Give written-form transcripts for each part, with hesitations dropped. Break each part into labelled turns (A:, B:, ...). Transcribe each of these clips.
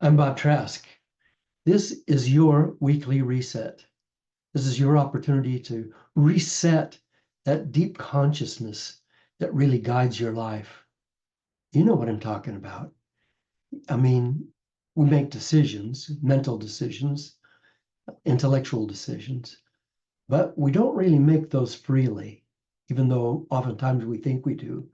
A: I'm Bob Trask. This is your weekly reset. This is your opportunity to reset that deep consciousness that really guides your life. You know what I'm talking about. I mean, we make decisions, mental decisions, intellectual decisions, but we don't really make those freely, even though oftentimes we think we do.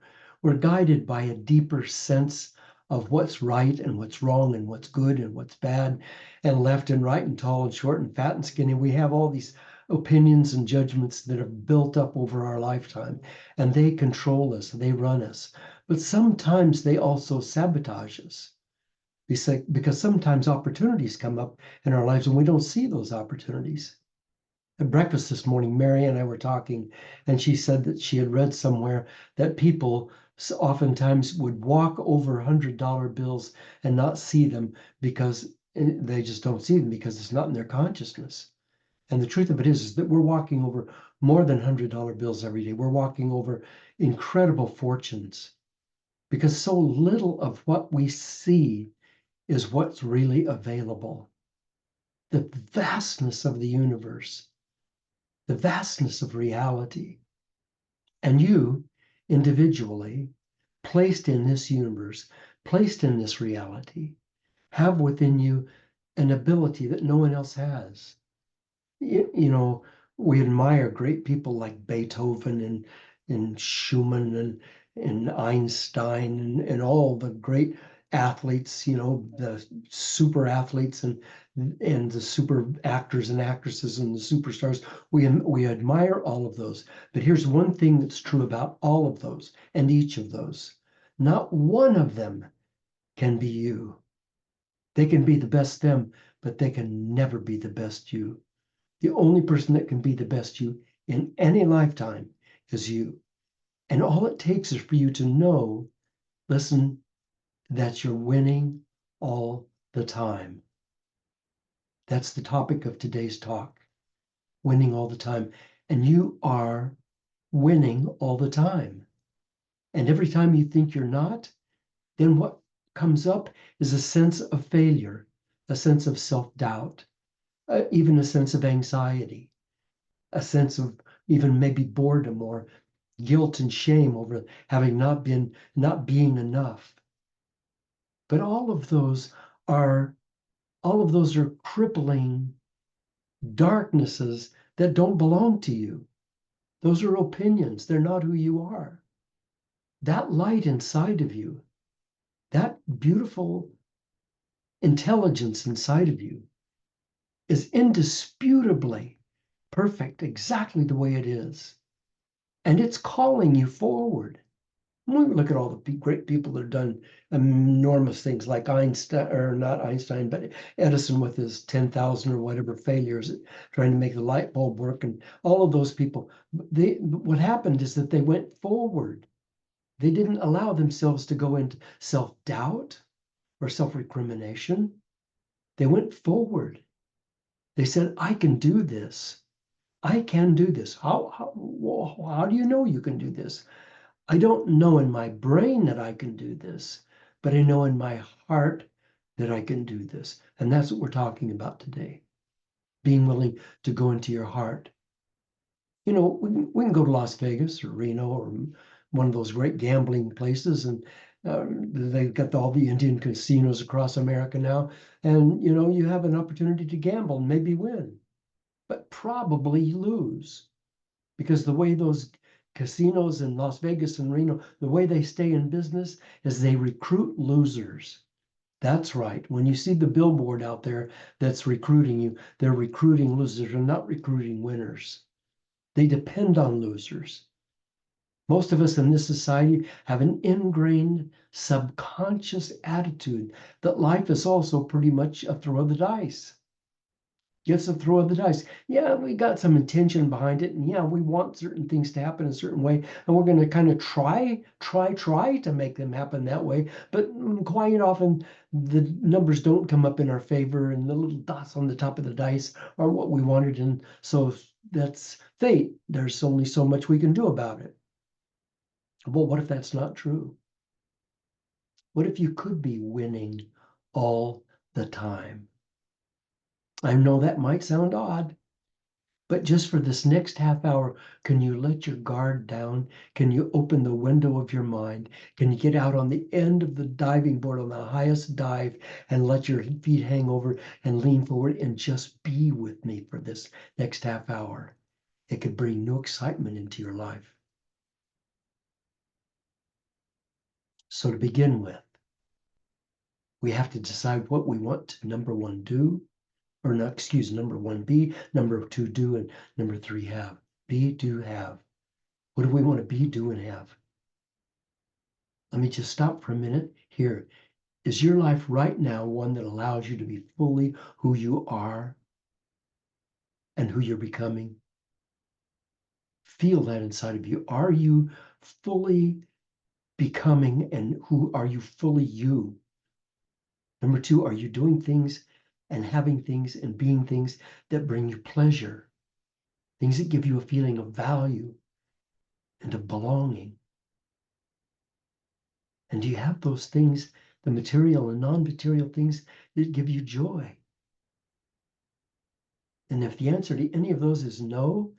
A: We're guided by a deeper sense of what's right and what's wrong and what's good and what's bad and left and right and tall and short and fat and skinny. We have all these opinions and judgments that have built up over our lifetime, and they control us, they run us. But sometimes they also sabotage us because sometimes opportunities come up in our lives and we don't see those opportunities. At breakfast this morning, Mary and I were talking, and she said that she had read somewhere that people oftentimes would walk over $100 bills and not see them because they just don't see them because it's not in their consciousness. And the truth of it is that we're walking over more than $100 bills every day. We're walking over incredible fortunes because so little of what we see is what's really available. The vastness of the universe, the vastness of reality. And you, individually, placed in this universe, placed in this reality, have within you an ability that no one else has. You know, we admire great people like Beethoven and Schumann and Einstein and all the great athletes, the super athletes and the super actors and actresses and the superstars. We admire all of those. But here's one thing that's true about all of those and each of those. Not one of them can be you. They can be the best them, but they can never be the best you. The only person that can be the best you in any lifetime is you. And all it takes is for you to know, listen, that you're winning all the time. That's the topic of today's talk, winning all the time. And you are winning all the time. And every time you think you're not, then what comes up is a sense of failure, a sense of self-doubt, even a sense of anxiety, a sense of even maybe boredom or guilt and shame over having not being enough. But are all of those are crippling darknesses that don't belong to you. Those are opinions. They're not who you are. That light inside of you, that beautiful intelligence inside of you is indisputably perfect exactly the way it is. And it's calling you forward. When we look at all the great people that have done enormous things like Einstein, or not Einstein, but Edison with his 10,000 or whatever failures trying to make the light bulb work, and all of those people, what happened is that they went forward. They didn't allow themselves to go into self-doubt or self-recrimination. They went forward. They said, I can do this. I can do this. How do you know you can do this? I don't know in my brain that I can do this, but I know in my heart that I can do this. And that's what we're talking about today. Being willing to go into your heart. We can go to Las Vegas or Reno or one of those great gambling places, and they've got all the Indian casinos across America now. And, you have an opportunity to gamble and maybe win, but probably lose, because the way those casinos in Las Vegas and Reno, the way they stay in business is they recruit losers. That's right. When you see the billboard out there that's recruiting you, they're recruiting losers. They're not recruiting winners. They depend on losers. Most of us in this society have an ingrained subconscious attitude that life is also pretty much a throw of the dice. It's a throw of the dice. Yeah, we got some intention behind it, and yeah, we want certain things to happen a certain way, and we're going to kind of try to make them happen that way. But quite often, the numbers don't come up in our favor, and the little dots on the top of the dice are what we wanted, and so that's fate. There's only so much we can do about it. Well, what if that's not true? What if you could be winning all the time. I know that might sound odd, but just for this next half hour, can you let your guard down? Can you open the window of your mind? Can you get out on the end of the diving board on the highest dive and let your feet hang over and lean forward and just be with me for this next half hour? It could bring new excitement into your life. So to begin with, we have to decide what we want to, number one, do, or not, excuse, number one, be, number two, do, and number three, have. Be, do, have. What do we want to be, do, and have? Let me just stop for a minute here. Is your life right now one that allows you to be fully who you are and who you're becoming? Feel that inside of you. Are you fully becoming, and who are you fully you? Number two, are you doing things and having things and being things that bring you pleasure? Things that give you a feeling of value and of belonging? And do you have those things, the material and non-material things that give you joy? And if the answer to any of those is no,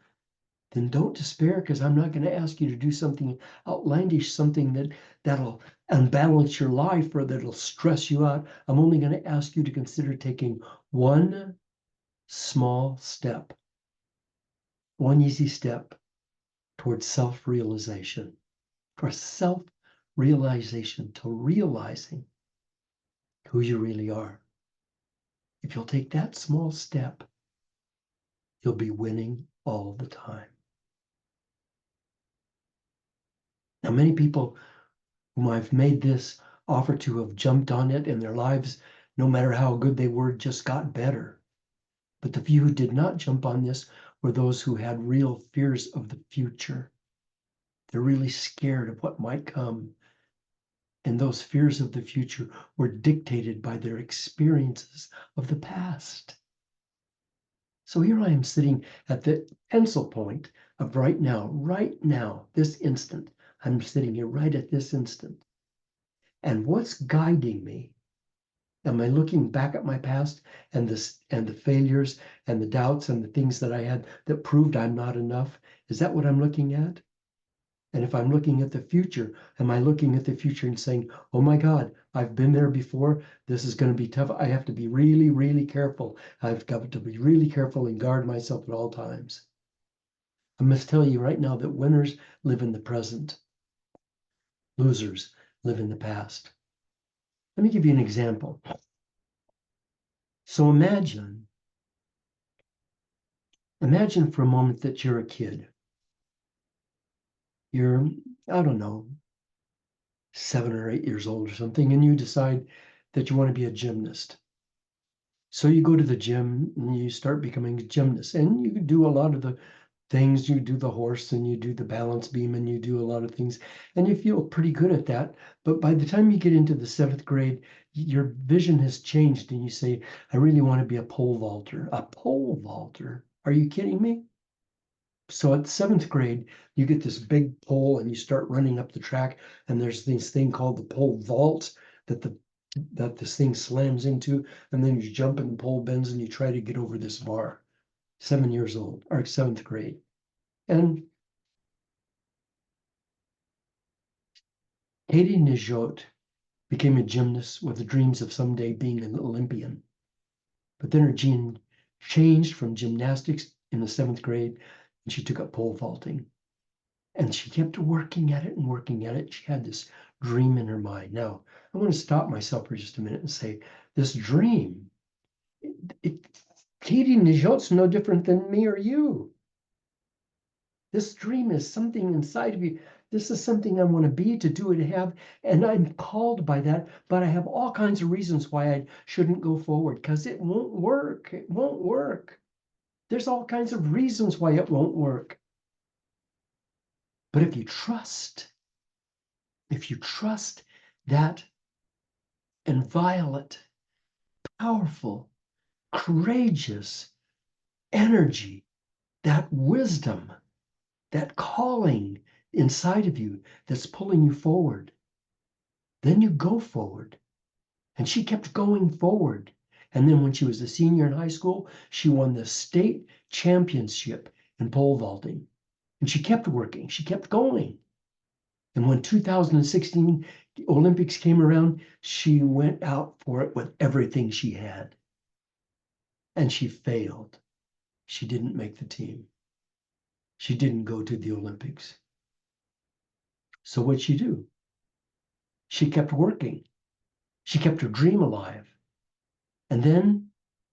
A: then don't despair, because I'm not going to ask you to do something outlandish, something that'll unbalance your life or that'll stress you out. I'm only going to ask you to consider taking one small step, one easy step towards self-realization, towards self-realization, to realizing who you really are. If you'll take that small step, you'll be winning all the time. Now, many people whom I've made this offer to have jumped on it, and their lives, no matter how good they were, just got better. But the few who did not jump on this were those who had real fears of the future. They're really scared of what might come. And those fears of the future were dictated by their experiences of the past. So here I am sitting at the pencil point of right now, this instant. I'm sitting here right at this instant. And what's guiding me? Am I looking back at my past and the failures and the doubts and the things that I had that proved I'm not enough? Is that what I'm looking at? And if I'm looking at the future, am I looking at the future and saying, oh my God, I've been there before. This is going to be tough. I have to be really, really careful. I've got to be really careful and guard myself at all times. I must tell you right now that winners live in the present. Losers live in the past. Let me give you an example. So imagine for a moment that you're a kid. You're, I don't know, 7 or 8 years old or something, and you decide that you want to be a gymnast. So you go to the gym and you start becoming a gymnast, and you do a lot of the things. You do the horse and you do the balance beam and you do a lot of things, and you feel pretty good at that. But by the time you get into the 7th grade, your vision has changed and you say, I really want to be a pole vaulter. A pole vaulter? Are you kidding me? So at 7th grade, you get this big pole and you start running up the track, and there's this thing called the pole vault that this thing slams into, and then you jump and the pole bends and you try to get over this bar. 7 years old, or 7th grade. And Katie Nijot became a gymnast with the dreams of someday being an Olympian. But then her gene changed from gymnastics in the 7th grade, and she took up pole vaulting. And she kept working at it and working at it. She had this dream in her mind. Now, I want to stop myself for just a minute and say, this dream, Katie Nijot's no different than me or you. This dream is something inside of you. This is something I want to be, to do, to have, and I'm called by that, but I have all kinds of reasons why I shouldn't go forward, because it won't work. It won't work. There's all kinds of reasons why it won't work. But if you trust that inviolate, powerful, courageous energy, that wisdom, that calling inside of you that's pulling you forward, then you go forward. And she kept going forward. And then when she was a senior in high school, she won the state championship in pole vaulting. And she kept working, she kept going. And when 2016 Olympics came around, she went out for it with everything she had. And she failed. She didn't make the team. She didn't go to the Olympics. So what'd she do? She kept working. She kept her dream alive. And then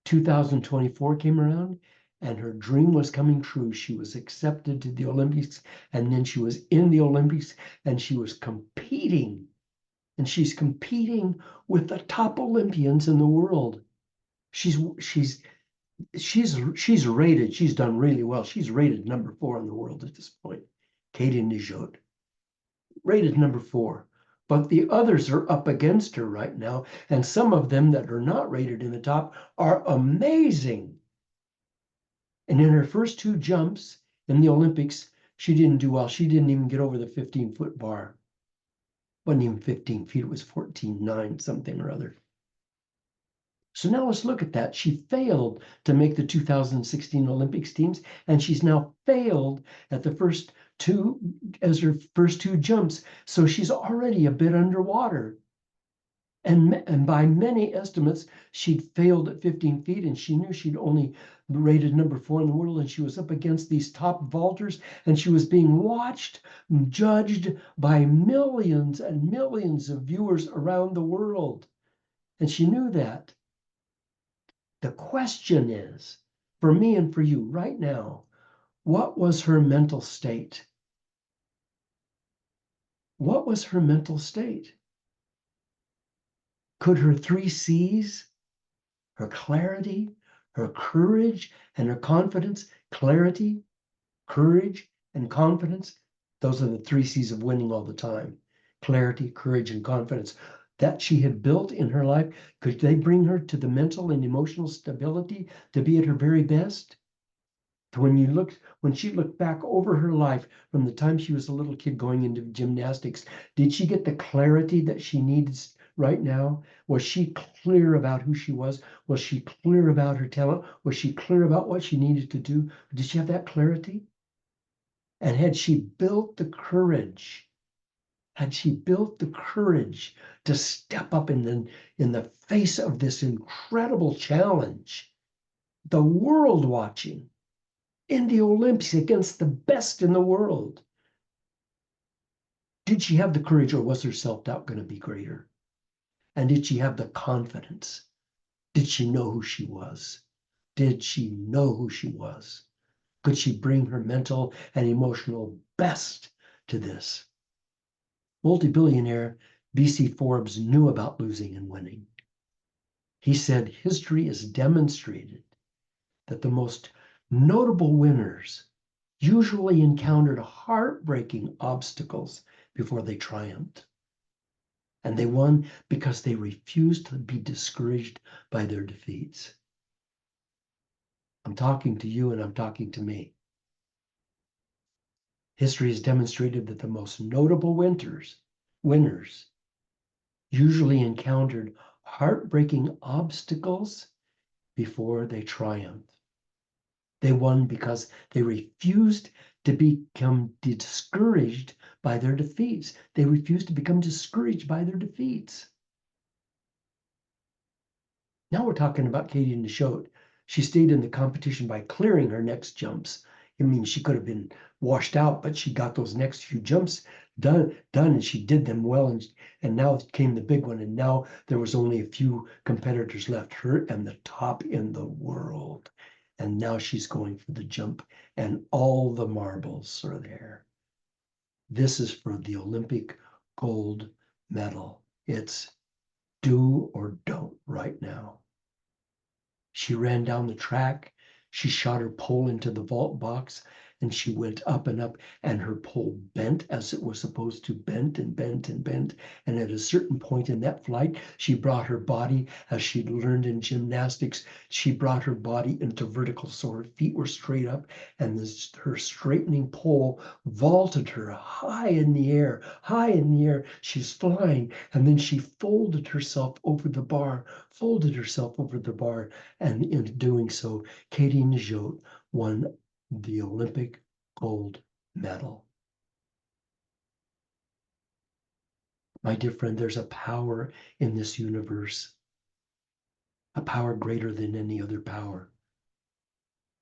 A: 2024 came around and her dream was coming true. She was accepted to the Olympics, and then she was in the Olympics and she was competing. And she's competing with the top Olympians in the world. She's rated, she's done really well. She's rated number 4 in the world at this point. Katie Nijotte, rated number 4. But the others are up against her right now. And some of them that are not rated in the top are amazing. And in her first 2 jumps in the Olympics, she didn't do well. She didn't even get over the 15-foot bar. It wasn't even 15 feet, it was 14.9 something or other. So now let's look at that. She failed to make the 2016 Olympics teams, and she's now failed at the first 2 as her first 2 jumps. So she's already a bit underwater. And by many estimates, she'd failed at 15 feet, and she knew she'd only rated number 4 in the world, and she was up against these top vaulters, and she was being watched, judged by millions and millions of viewers around the world. And she knew that. The question is, for me and for you right now, what was her mental state? What was her mental state? Could her 3 C's, her clarity, her courage, and her confidence, clarity, courage, and confidence, those are the 3 C's of winning all the time. Clarity, courage, and confidence that she had built in her life, could they bring her to the mental and emotional stability to be at her very best? When she looked back over her life from the time she was a little kid going into gymnastics, did she get the clarity that she needs right now? Was she clear about who she was? Was she clear about her talent? Was she clear about what she needed to do? Did she have that clarity? And had she built the courage? Had she built the courage to step up in the face of this incredible challenge, the world watching, in the Olympics against the best in the world? Did she have the courage, or was her self-doubt going to be greater? And did she have the confidence? Did she know who she was? Did she know who she was? Could she bring her mental and emotional best to this? Multi-billionaire BC Forbes knew about losing and winning. He said, history has demonstrated that the most notable winners usually encountered heartbreaking obstacles before they triumphed. And they won because they refused to be discouraged by their defeats. I'm talking to you and I'm talking to me. History has demonstrated that the most notable winners usually encountered heartbreaking obstacles before they triumphed. They won because they refused to become discouraged by their defeats. They refused to become discouraged by their defeats. Now we're talking about Katie Nijotte. She stayed in the competition by clearing her next jumps. I mean, she could have been washed out, but she got those next few jumps done, and she did them well. And now came the big one. And now there was only a few competitors left, her and the top in the world. And now she's going for the jump, and all the marbles are there. This is for the Olympic gold medal. It's do or don't right now. She ran down the track. She shot her pole into the vault box, and she went up and up, and her pole bent as it was supposed to, bent and bent and bent. And at a certain point in that flight, she brought her body, as she'd learned in gymnastics, she brought her body into vertical, so her feet were straight up, and her straightening pole vaulted her high in the air, high in the air. She's flying, and then she folded herself over the bar, and in doing so, Katie Najot won the Olympic gold medal. My dear friend, there's a power in this universe, a power greater than any other power.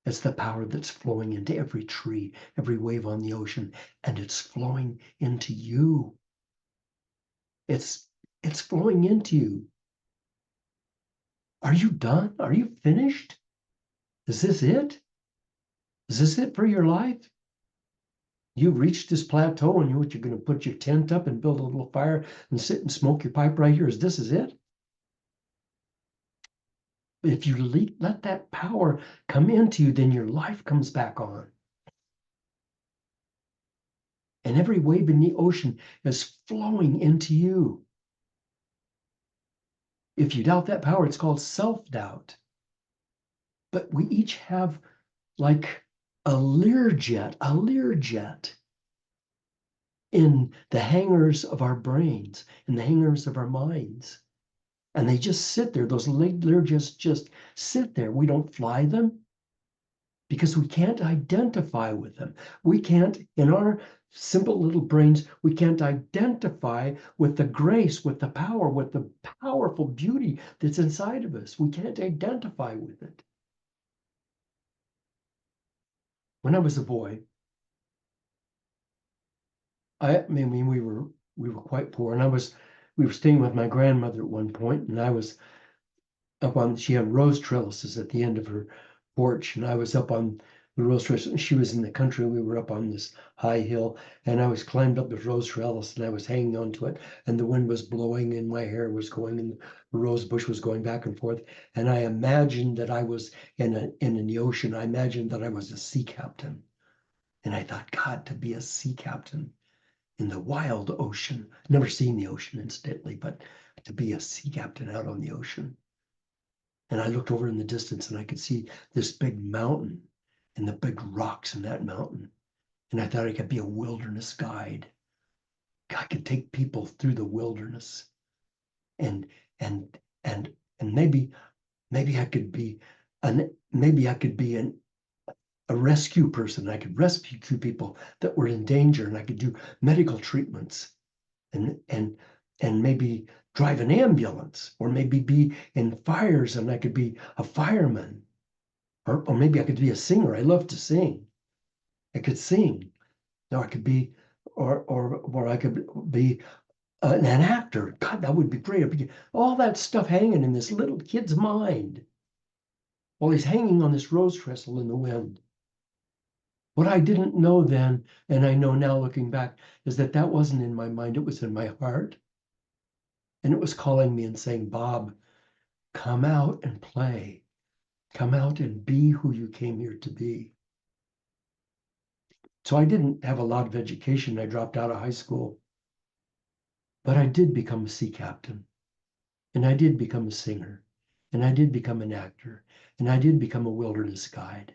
A: It's the power that's flowing into every tree, every wave on the ocean, and it's flowing into you. It's flowing into you. Are you done? Are you finished? Is this it? Is this it for your life? You've reached this plateau, and you're going to put your tent up and build a little fire and sit and smoke your pipe right here. This is it? If you let that power come into you, then your life comes back on. And every wave in the ocean is flowing into you. If you doubt that power, it's called self-doubt. But we each have like a Learjet in the hangars of our brains, in the hangars of our minds. And they just sit there. Those Learjets just sit there. We don't fly them because we can't identify with them. We can't, in our simple little brains, we can't identify with the grace, with the power, with the powerful beauty that's inside of us. We can't identify with it. When I was a boy, I mean, we were quite poor, and we were staying with my grandmother at one point, and I was up on, she had rose trellises at the end of her porch, and I was up on the rose trellis, and she was in the country. We were up on this high hill, and I was climbed up the rose trellis, and I was hanging onto it, and the wind was blowing, and my hair was going, and the rose bush was going back and forth. And I imagined that I was in the ocean. I imagined that I was a sea captain. And I thought, God, to be a sea captain in the wild ocean. Never seen the ocean, incidentally, but to be a sea captain out on the ocean. And I looked over in the distance, and I could see this big mountain and the big rocks in that mountain. And I thought I could be a wilderness guide. I could take people through the wilderness, and and and maybe I could be a rescue person. I could rescue people that were in danger, and I could do medical treatments, and maybe drive an ambulance, or maybe be in fires, and I could be a fireman, or maybe I could be a singer. I love to sing. I could sing. Or I could be, or I could be an actor. God, that would be great. I'd be all that stuff hanging in this little kid's mind while he's hanging on this rose trestle in the wind. What I didn't know then, and I know now looking back, is that that wasn't in my mind, it was in my heart. And it was calling me and saying, Bob, come out and play. Come out and be who you came here to be. So I didn't have a lot of education. I dropped out of high school. But I did become a sea captain. And I did become a singer. And I did become an actor. And I did become a wilderness guide.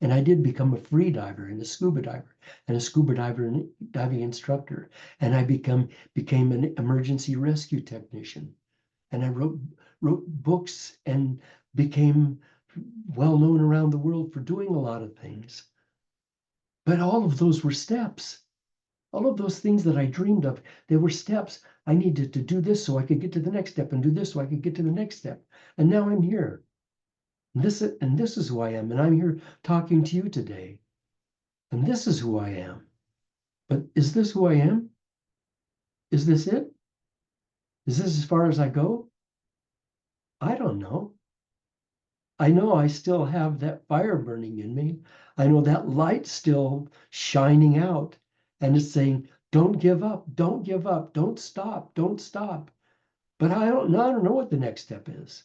A: And I did become a free diver and a scuba diver and a scuba diver and diving instructor. And I became an emergency rescue technician. And I wrote books and became well known around the world for doing a lot of things. But all of those were steps. All of those things that I dreamed of, they were steps. I needed to do this so I could get to the next step, and do this so I could get to the next step. And now I'm here. This is who I am, and I'm here talking to you today. And this is who I am. But is this who I am? Is this it? Is this as far as I go? I don't know. I know I still have that fire burning in me. I know that light still shining out, and it's saying, don't give up, don't give up, don't stop, don't stop. But I don't know what the next step is.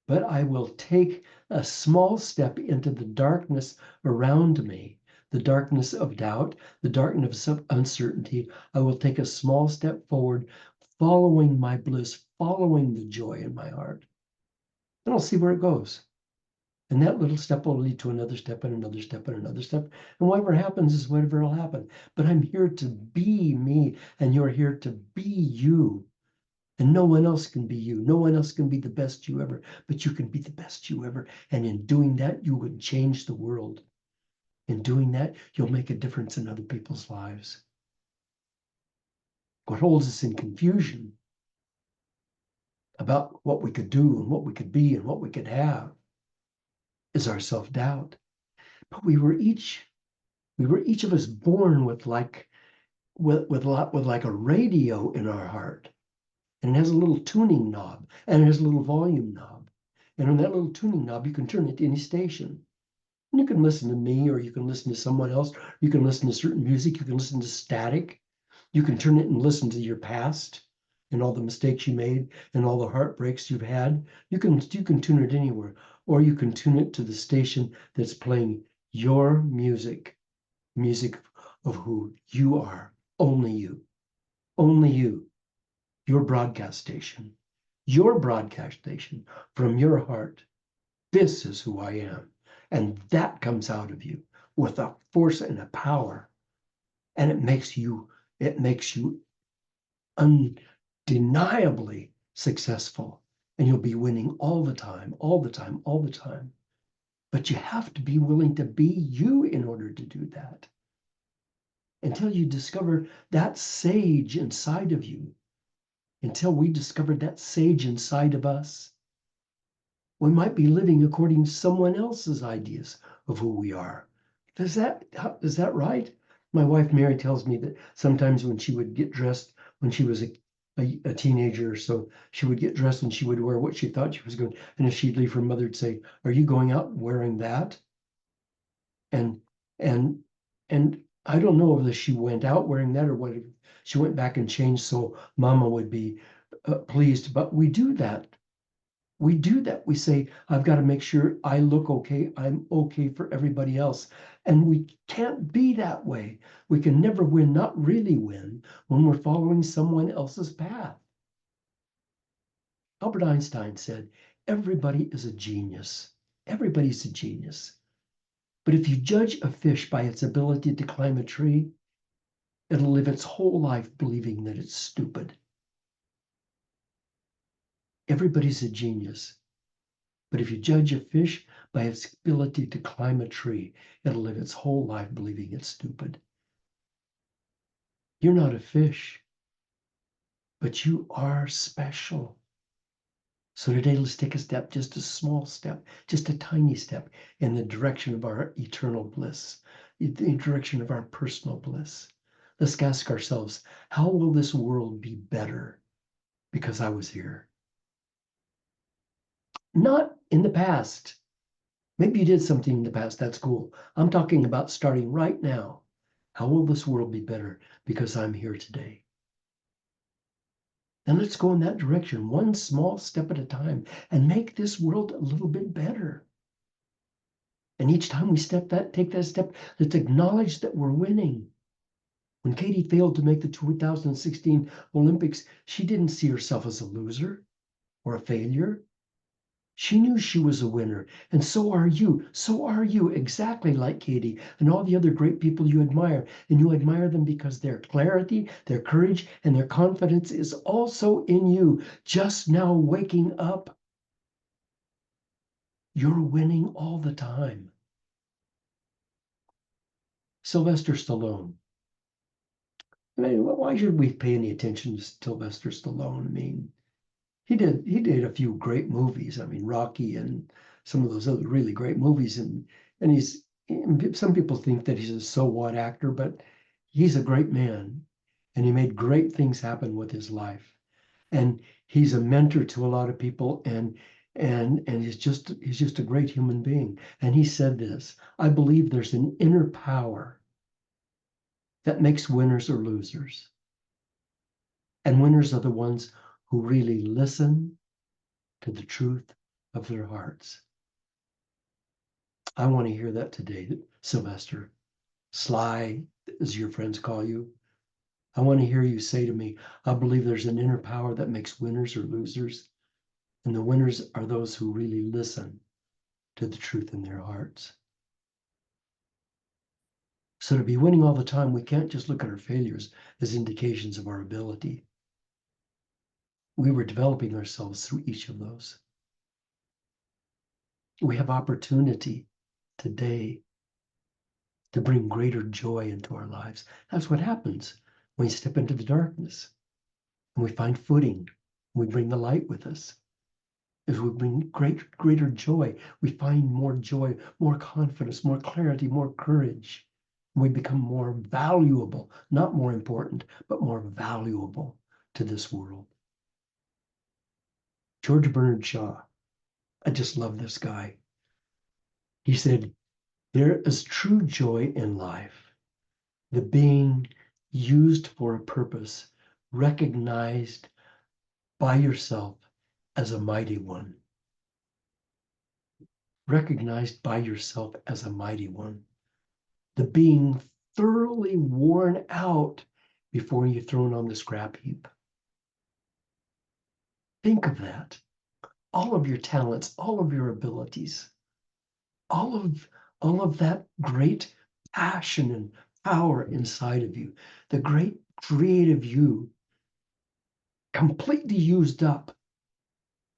A: But I will take a small step into the darkness around me, the darkness of doubt, the darkness of uncertainty. I will take a small step forward, following my bliss, following the joy in my heart. And I'll see where it goes. And that little step will lead to another step and another step and another step. And whatever happens is whatever will happen. But I'm here to be me, and you're here to be you. And no one else can be you. No one else can be the best you ever, but you can be the best you ever. And in doing that, you would change the world. In doing that, you'll make a difference in other people's lives. What holds us in confusion about what we could do and what we could be and what we could have is our self-doubt. But we were each of us born with like a radio in our heart. And it has a little tuning knob, and it has a little volume knob. And on that little tuning knob, you can turn it to any station. And you can listen to me, or you can listen to someone else. You can listen to certain music. You can listen to static. You can turn it and listen to your past and all the mistakes you made and all the heartbreaks you've had. You can tune it anywhere, or you can tune it to the station that's playing your music of who you are. Only you. Only you. Your broadcast station from your heart. This is who I am. And that comes out of you with a force and a power. And it makes you undeniably successful. And you'll be winning all the time, all the time, all the time. But you have to be willing to be you in order to do that. Until you discover that sage inside of you, until we discovered that sage inside of us, we might be living according to someone else's ideas of who we are. Is that right? My wife Mary tells me that sometimes when she would get dressed, when she was a teenager or so, she would get dressed and she would wear what she thought she was going. And if she'd leave, her mother would say, "Are you going out wearing that?" And and and I don't know if she went out wearing that or what. She went back and changed so Mama would be pleased. But we do that. We do that. We say, "I've got to make sure I look okay. I'm okay for everybody else." And we can't be that way. We can never win, not really win, when we're following someone else's path. Albert Einstein said, "Everybody is a genius. Everybody's a genius. But if you judge a fish by its ability to climb a tree, it'll live its whole life believing that it's stupid." Everybody's a genius. But if you judge a fish by its ability to climb a tree, it'll live its whole life believing it's stupid. You're not a fish, but you are special. So today, let's take a step, just a small step, just a tiny step in the direction of our eternal bliss, in the direction of our personal bliss. Let's ask ourselves, how will this world be better because I was here? Not in the past. Maybe you did something in the past. That's cool. I'm talking about starting right now. How will this world be better because I'm here today? And let's go in that direction, one small step at a time, and make this world a little bit better. And each time we take that step, let's acknowledge that we're winning. When Katie failed to make the 2016 Olympics, she didn't see herself as a loser or a failure. She knew she was a winner, and so are you. So are you, exactly like Katie and all the other great people you admire. And you admire them because their clarity, their courage, and their confidence is also in you, just now waking up. You're winning all the time. Sylvester Stallone. I mean, why should we pay any attention to Sylvester Stallone? I mean, he did a few great movies. I mean, Rocky and some of those other really great movies. And some people think that he's a so what actor, but he's a great man, and he made great things happen with his life. And he's a mentor to a lot of people, and he's just a great human being. And he said this: "I believe there's an inner power that makes winners or losers. And winners are the ones who really listen to the truth of their hearts." I want to hear that today, Sylvester. Sly, as your friends call you. I want to hear you say to me, I believe there's an inner power that makes winners or losers, and the winners are those who really listen to the truth in their hearts. So to be winning all the time, we can't just look at our failures as indications of our ability. We were developing ourselves through each of those. We have opportunity today to bring greater joy into our lives. That's what happens when we step into the darkness and we find footing. We bring the light with us. As we bring greater joy, we find more joy, more confidence, more clarity, more courage. We become more valuable, not more important, but more valuable to this world. George Bernard Shaw, I just love this guy. He said, there is true joy in life, the being used for a purpose, recognized by yourself as a mighty one. Recognized by yourself as a mighty one. The being thoroughly worn out before you're thrown on the scrap heap. Think of that. All of your talents, all of your abilities, all of that great passion and power inside of you, the great creative you, completely used up,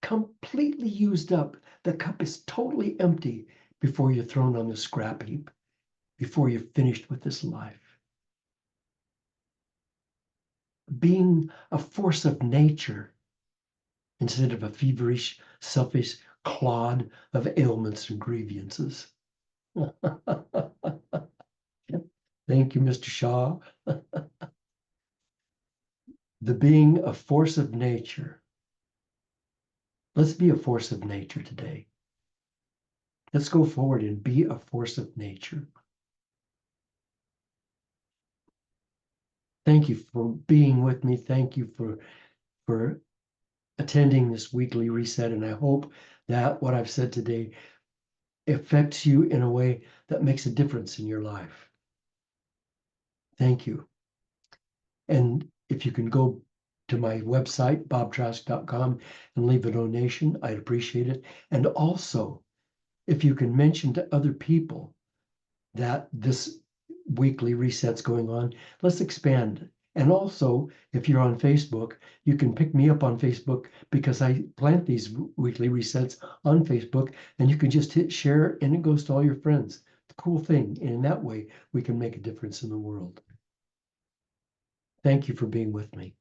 A: completely used up. The cup is totally empty before you're thrown on the scrap heap, before you're finished with this life. Being a force of nature instead of a feverish, selfish clod of ailments and grievances. Thank you, Mr. Shaw. The being a force of nature. Let's be a force of nature today. Let's go forward and be a force of nature. Thank you for being with me. Thank you for attending this weekly reset. And I hope that what I've said today affects you in a way that makes a difference in your life. Thank you. And if you can go to my website, bobtrask.com, and leave a donation, I'd appreciate it. And also, if you can mention to other people that this weekly reset's going on, let's expand. And also, if you're on Facebook, you can pick me up on Facebook because I plant these weekly resets on Facebook, and you can just hit share and it goes to all your friends. It's a cool thing. And in that way, we can make a difference in the world. Thank you for being with me.